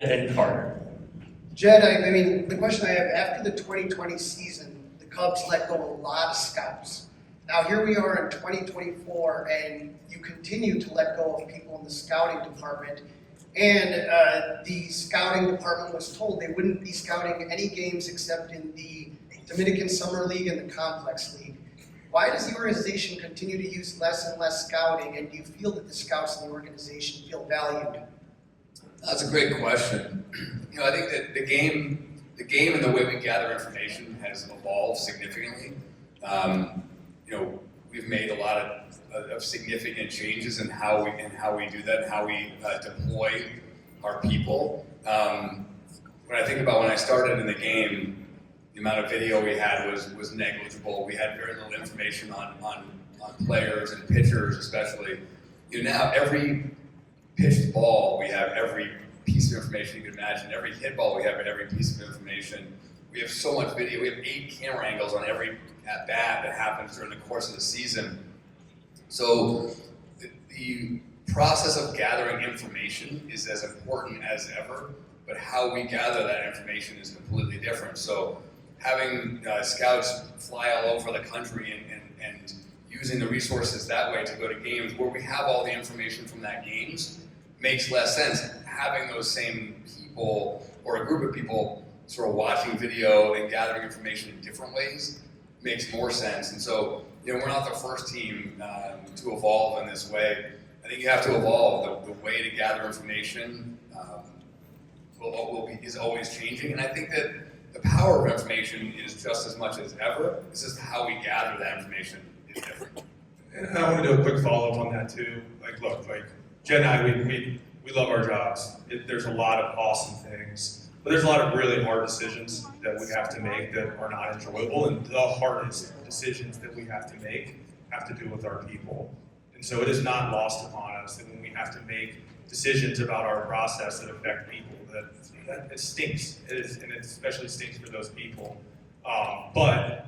And Carter. Jed, I mean, the question I have, after the 2020 season, the Cubs let go a lot of scouts. Now here we are in 2024, and you continue to let go of people in the scouting department. And the scouting department was told they wouldn't be scouting any games except in the Dominican Summer League and the Complex League. Why does the organization continue to use less and less scouting, and do you feel that the scouts in the organization feel valued? That's a great question. I think that the game and the way we gather information has evolved significantly. We've made a lot of significant changes in how we do that, and how we deploy our people. When I think about when I started in the game, the amount of video we had was negligible. We had very little information on players and pitchers, especially. Now every pitched ball, we have every piece of information you can imagine. Every hit ball, we have every piece of information. We have so much video. We have 8 camera angles on every at-bat that happens during the course of the season. So the process of gathering information is as important as ever, but how we gather that information is completely different. So having scouts fly all over the country and using the resources that way to go to games where we have all the information from that games makes less sense. Having those same people or a group of people sort of watching video and gathering information in different ways makes more sense. And so, we're not the first team to evolve in this way. I think you have to evolve. The way to gather information is always changing. And I think that the power of information is just as much as ever. It's just how we gather that information is different. And I want to do a quick follow-up on that too. Jen and I, we love our jobs. There's a lot of awesome things, but there's a lot of really hard decisions that we have to make that are not enjoyable, and the hardest decisions that we have to make have to do with our people. And so it is not lost upon us that when we have to make decisions about our process that affect people, that it stinks. And it especially stinks for those people. But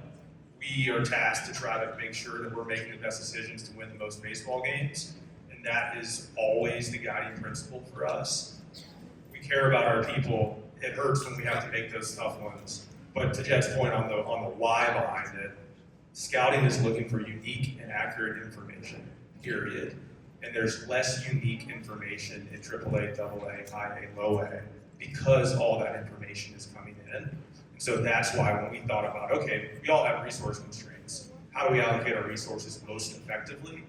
we are tasked to try to make sure that we're making the best decisions to win the most baseball games. And that is always the guiding principle for us. We care about our people. It hurts when we have to make those tough ones. But to Jed's point on the why behind it, scouting is looking for unique and accurate information, period. And there's less unique information in AAA, AA, High A, Low A, because all that information is coming in. And so that's why when we thought about, okay, we all have resource constraints. How do we allocate our resources most effectively?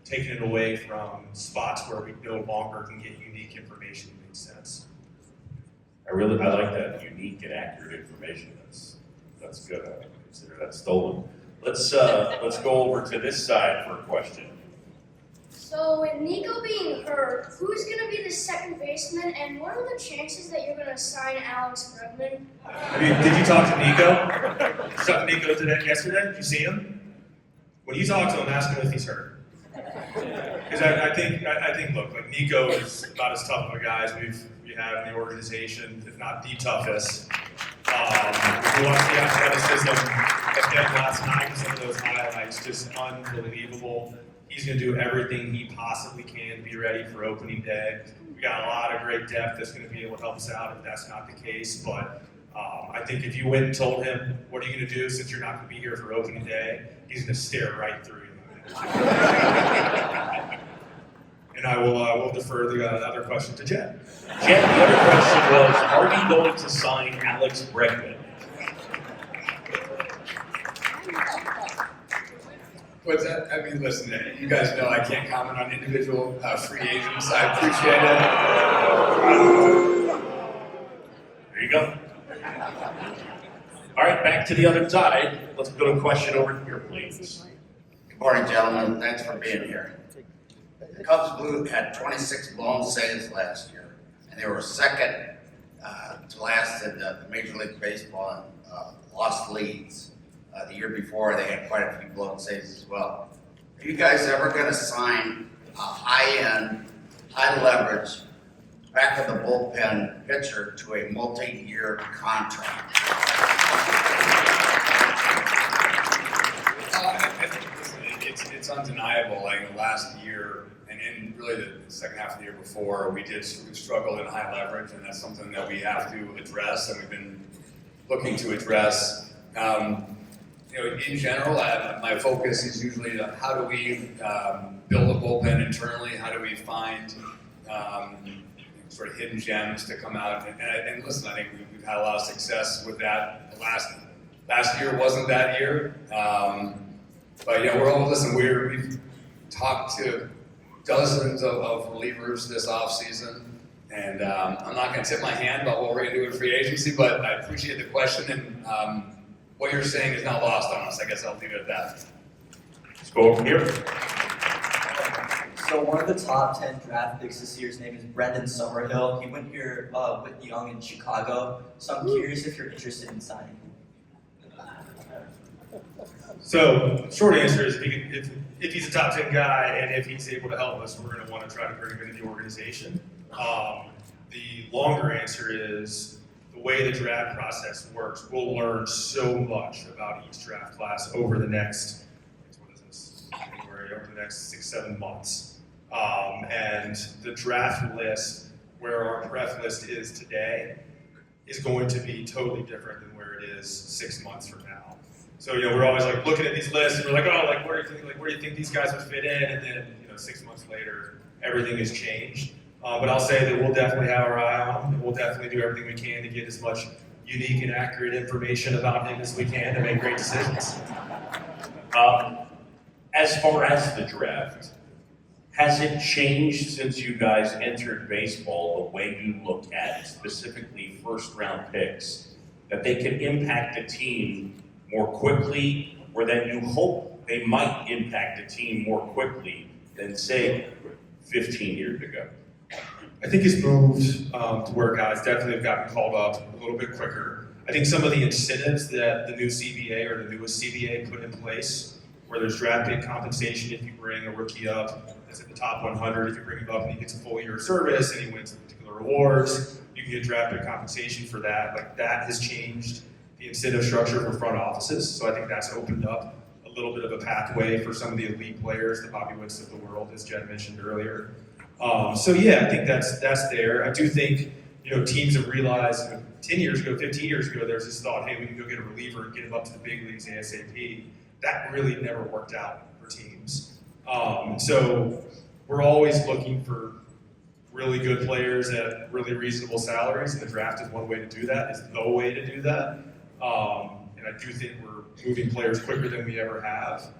Taking it away from spots where we no longer can get unique information makes sense. I like that unique and accurate information. That's good. I would consider that stolen. Let's go over to this side for a question. So with Nico being hurt, who's going to be the second baseman, and what are the chances that you're going to sign Alex Bregman? Did you talk to Nico? Did you talk to Nico yesterday? Did you see him? When you talk to him, ask him if he's hurt. Because I think, look, Nico is about as tough of a guy as we have in the organization, if not the toughest. If you watch the athleticism again last night, some of those highlights, just unbelievable. He's going to do everything he possibly can to be ready for opening day. We got a lot of great depth that's going to be able to help us out if that's not the case. But I think if you went and told him, what are you going to do since you're not going to be here for opening day, he's going to stare right through you. And I will defer the other question to Jen. Jen, the other question was, are you going to sign Alex Bregman? What's that? I mean, listen, you guys know I can't comment on individual free agents. I appreciate it. There you go. All right, back to the other side. Let's go to a question over here, please. Good morning, gentlemen. Thanks for being here. The Cubs Blue had 26 blown saves last year, and they were second to last in the Major League Baseball in lost leads. The year before, they had quite a few blown saves as well. Are you guys ever going to sign a high-end, high-leverage, back-of-the-bullpen pitcher to a multi-year contract? I think it's undeniable. Like the last year and and really the second half of the year before, we struggled in high leverage, and that's something that we have to address, and we've been looking to address. In general, my focus is usually how do we build a bullpen internally? How do we find sort of hidden gems to come out? And listen, I think we've had a lot of success with that. Last year wasn't that year, but we've talked to dozens of relievers this offseason, and I'm not going to tip my hand about what we're going to do in free agency, but I appreciate the question, and what you're saying is not lost on us. I guess I'll leave it at that. Let's go over here. So one of the top 10 draft picks this year, his name is Brendan Summerhill. He went here with Young in Chicago. So I'm curious if you're interested in signing him. So, short answer is if he's a top 10 guy and if he's able to help us, we're going to want to try to bring him into the organization. The longer answer is the way the draft process works. We'll learn so much about each draft class over the next, over the next 6-7 months. And the draft list, where our draft list is today, is going to be totally different than where it is 6 months from now. So, we're always like looking at these lists and we're like, oh, like where do you think these guys would fit in? And then, 6 months later, everything has changed. But I'll say that we'll definitely have our eye on him, and we'll definitely do everything we can to get as much unique and accurate information about him as we can to make great decisions. As far as the draft, has it changed since you guys entered baseball, the way you look at specifically first-round picks, that they can impact a team more quickly, or that you hope they might impact a team more quickly than, say, 15 years ago? I think it's moved to where guys definitely have gotten called up a little bit quicker. I think some of the incentives that the new CBA or the newest CBA put in place, where there's draft pick compensation if you bring a rookie up that's at the top 100, if you bring him up and he gets a full year of service and he wins particular awards, you can get draft pick compensation for that. Like, that has changed the incentive structure for front offices, so I think that's opened up a little bit of a pathway for some of the elite players, the Bobby Wicks of the world, as Jen mentioned earlier. So yeah, I think that's there. I do think, teams have realized 10 years ago, 15 years ago, there's this thought, hey, we can go get a reliever and get him up to the big leagues ASAP. That really never worked out for teams. So we're always looking for really good players at really reasonable salaries, and the draft is one way to do that. It's the way to do that. And I do think we're moving players quicker than we ever have.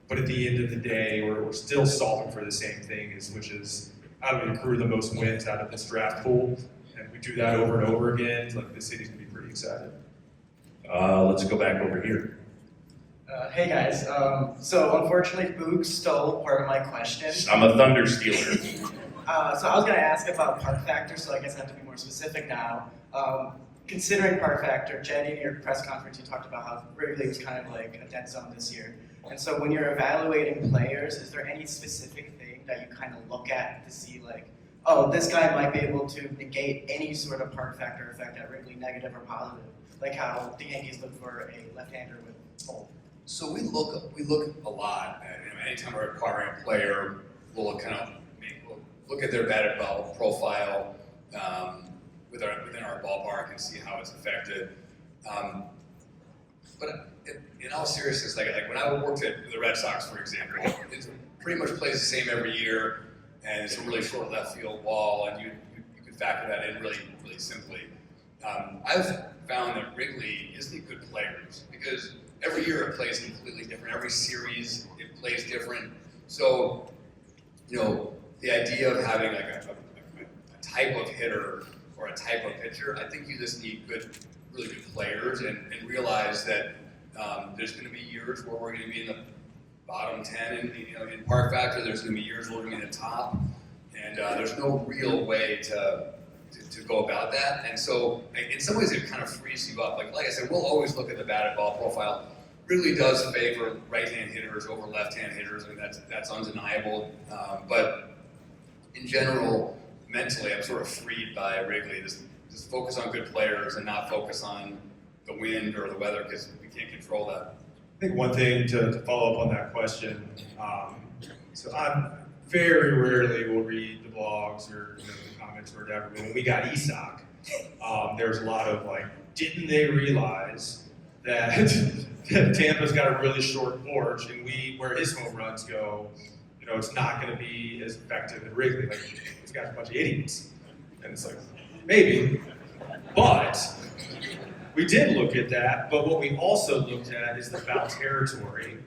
But at the end of the day, we're still solving for the same thing, which is how do we accrue the most wins out of this draft pool? And if we do that over and over again, like, the city's gonna be pretty excited. Let's go back over here. Hey guys, so unfortunately Boog stole part of my question. I'm a Thunder Stealer. So I was gonna ask about park factor, so I guess I have to be more specific now. Considering park factor, Jen, in your press conference you talked about how Wrigley was kind of like a dead zone this year. And so when you're evaluating players, is there any specific thing that you kind of look at to see, like, oh, this guy might be able to negate any sort of park factor effect at Wrigley, negative or positive, like how the Yankees look for a left-hander with Bolt? So we look a lot at, anytime we're acquiring a player, we'll look at their batted ball profile within our ballpark and see how it's affected. But in all seriousness, like when I worked at the Red Sox, for example, it pretty much plays the same every year, and it's a really short left field wall, and you can factor that in really simply. I've found that Wrigley isn't good players because every year it plays completely different. Every series it plays different. So, the idea of having like a type of hitter or a type of pitcher, I think you just need really good players and realize that there's going to be years where we're going to be in the bottom 10 in park factor. There's going to be years where we're going to be in the top, and there's no real way to go about that. And so in some ways it kind of frees you up. Like I said, we'll always look at the batted ball profile. Really does favor right-hand hitters over left-hand hitters. I mean, that's undeniable. But in general, mentally, I'm sort of freed by Wrigley. Just focus on good players and not focus on the wind or the weather because we can't control that. I think one thing to follow up on that question, so very rarely will read the blogs or the comments or whatever. But when we got ESOC, there's a lot of like, didn't they realize that Tampa's got a really short porch, and where his home runs go, it's not going to be as effective at Wrigley. Like, he's got a bunch of idiots, and it's like maybe, but we did look at that. But what we also looked at is the foul territory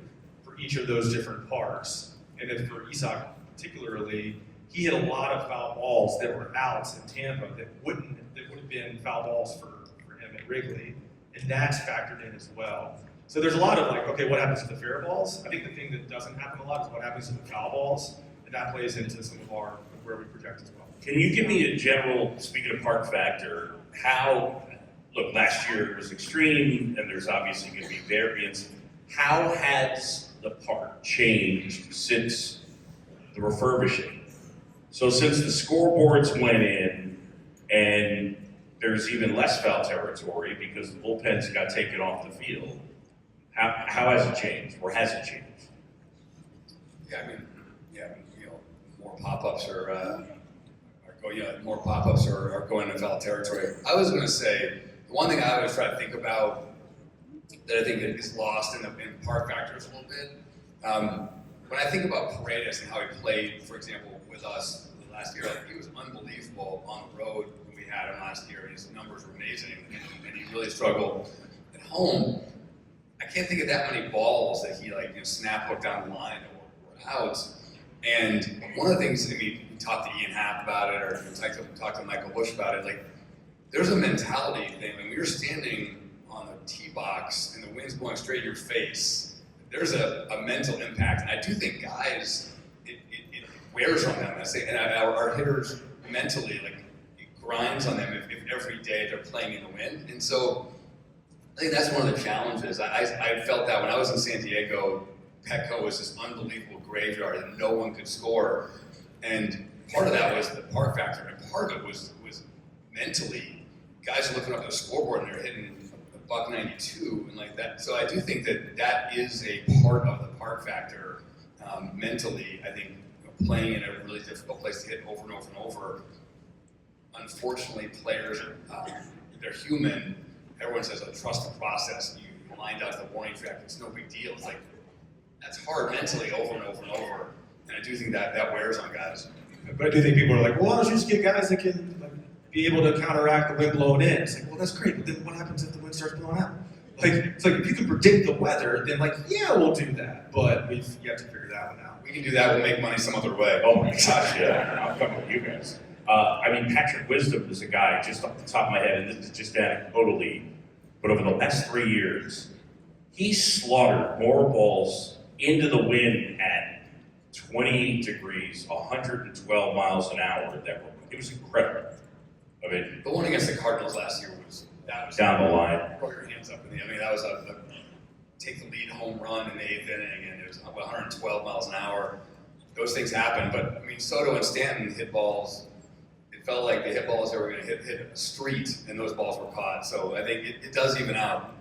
for each of those different parks, and then for ESOC particularly, he had a lot of foul balls that were outs in Tampa that would have been foul balls for him at Wrigley, and that's factored in as well. So there's a lot of like, okay, what happens to the fair balls? I think the thing that doesn't happen a lot is what happens to the foul balls, and that plays into some of where we project as well. Can you give me a general, speaking of park factor, look, last year was extreme, and there's obviously going to be variance. How has the park changed since the refurbishing? So since the scoreboards went in, and there's even less foul territory because the bullpens got taken off the field, how has it changed, or has it changed? More pop-ups are going to foul territory. I was going to say, the one thing I always try to think about that I think is lost in park factors a little bit. When I think about Paredes and how he played, for example, with us last year, he was unbelievable on the road when we had him last year. His numbers were amazing, and he really struggled at home. I can't think of that many balls that he snap hooked down the line or out. And one of the things, we talked to Ian Happ about it, or talked to Michael Bush about it, there's a mentality thing. When you're standing on the tee box and the wind's blowing straight in your face, there's a mental impact. And I do think guys, it wears on them. And our hitters mentally, it grinds on them if every day they're playing in the wind. And so I think that's one of the challenges. I felt that when I was in San Diego, Petco was this unbelievable graveyard and no one could score. And part of that was the park factor, and part of it was mentally, guys are looking up at the scoreboard and they're hitting $192 and like that. So I do think that is a part of the park factor mentally. I think playing in a really difficult place to hit over and over and over. Unfortunately, players they're human. Everyone says, trust the process. You lined out the warning track. It's no big deal. It's that's hard mentally over and over and over. And I do think that wears on guys. But I do think people are like, well, why don't you just get guys that can be able to counteract the wind blowing in? It's well, that's great, but then what happens if the wind starts blowing out? It's if you can predict the weather, then yeah, we'll do that. But you have to figure that one out. We can do that. We'll make money some other way. Oh my gosh, yeah. I'll come with you guys. Patrick Wisdom is a guy, just off the top of my head, and this is just anecdotally, but over the last 3 years, he slaughtered more balls into the wind at 28 degrees, 112 miles an hour. It was incredible. The one against the Cardinals last year was down the line. Throw your hands up in the. That was a take the lead home run in the 8th inning, and it was 112 miles an hour. Those things happen, but Soto and Stanton hit balls. It felt like they hit balls that were going to hit a street, and those balls were caught. So I think it does even out.